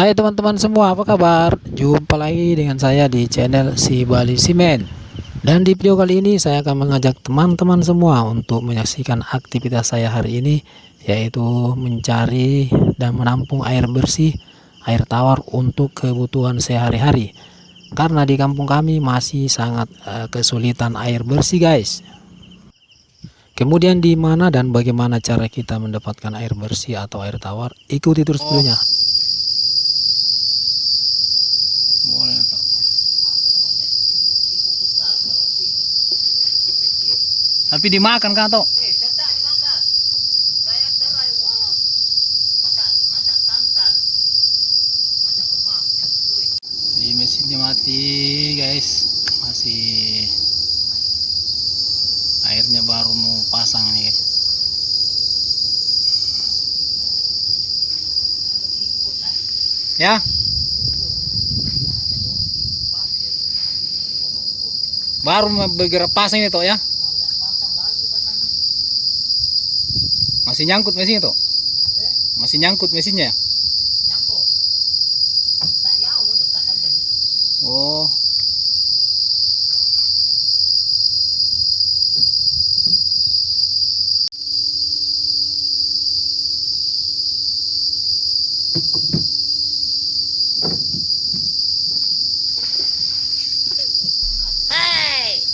Hai teman-teman semua, apa kabar? Jumpa lagi dengan saya di channel Si Bali Simen. Dan di video kali ini saya akan mengajak teman-teman semua untuk menyaksikan aktivitas saya hari ini, yaitu mencari dan menampung air bersih, air tawar untuk kebutuhan sehari-hari. Karena di kampung kami masih sangat kesulitan air bersih, guys. Kemudian di mana dan bagaimana cara kita mendapatkan air bersih atau air tawar? Ikuti terus videonya. Boleh, Pak. Tapi dimakan kan toh? Sedap dimakan. Saya terai, wah. Masak santan. Masak lemak. Di mesinnya mati, guys. Masih airnya baru mau pasang nih, guys. Ya. Baru bergerak pasang ini toh ya. Masih nyangkut mesinnya toh. Masih nyangkut mesinnya ya. Nyangkut. Tak jauh, dekat aja. Oh. Hey.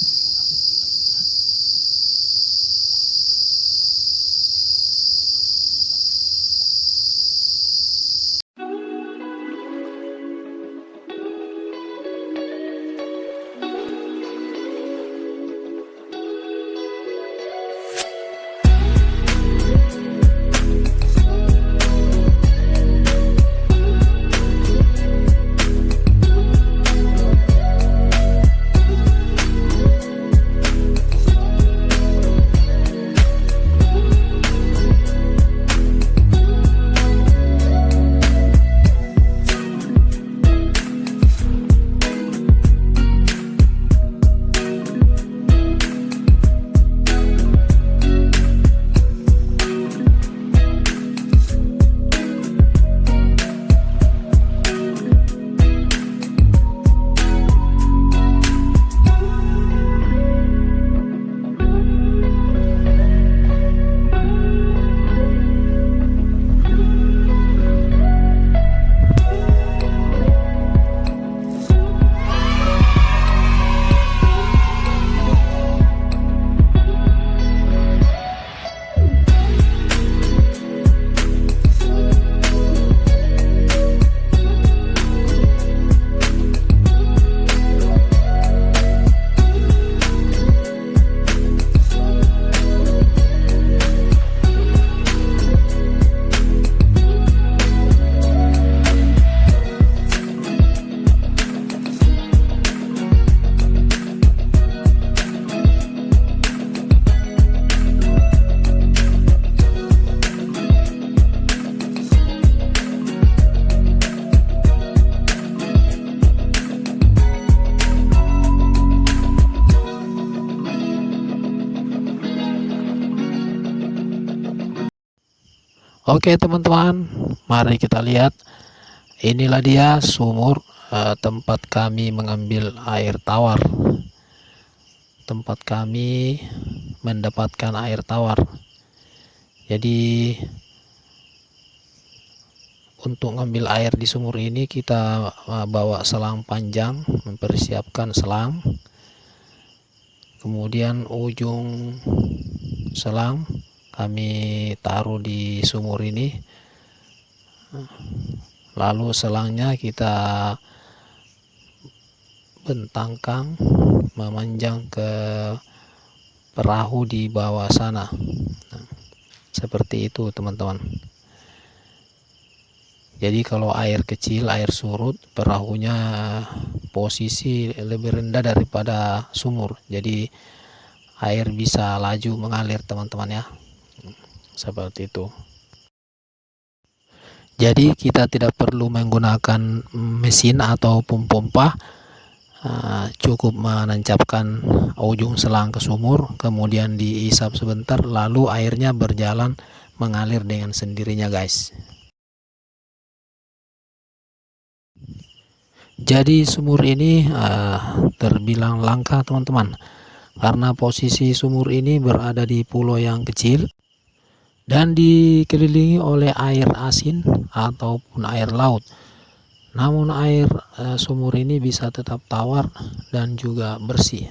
Oke teman-teman, mari kita lihat. Inilah dia sumur tempat kami mengambil air tawar. Tempat kami mendapatkan air tawar. Jadi untuk ngambil air di sumur ini kita bawa selang panjang, mempersiapkan selang. Kemudian ujung selang kami taruh di sumur ini, lalu selangnya kita bentangkan memanjang ke perahu di bawah sana. Nah, seperti itu teman-teman. Jadi kalau air kecil, air surut, perahunya posisi lebih rendah daripada sumur, jadi air bisa laju mengalir teman-teman ya. Seperti itu. Jadi kita tidak perlu menggunakan mesin ataupun pompa, cukup menancapkan ujung selang ke sumur, kemudian diisap sebentar, lalu airnya berjalan mengalir dengan sendirinya, guys. Jadi sumur ini terbilang langka teman-teman, karena posisi sumur ini berada di pulau yang kecil dan dikelilingi oleh air asin ataupun air laut. Namun air sumur ini bisa tetap tawar dan juga bersih.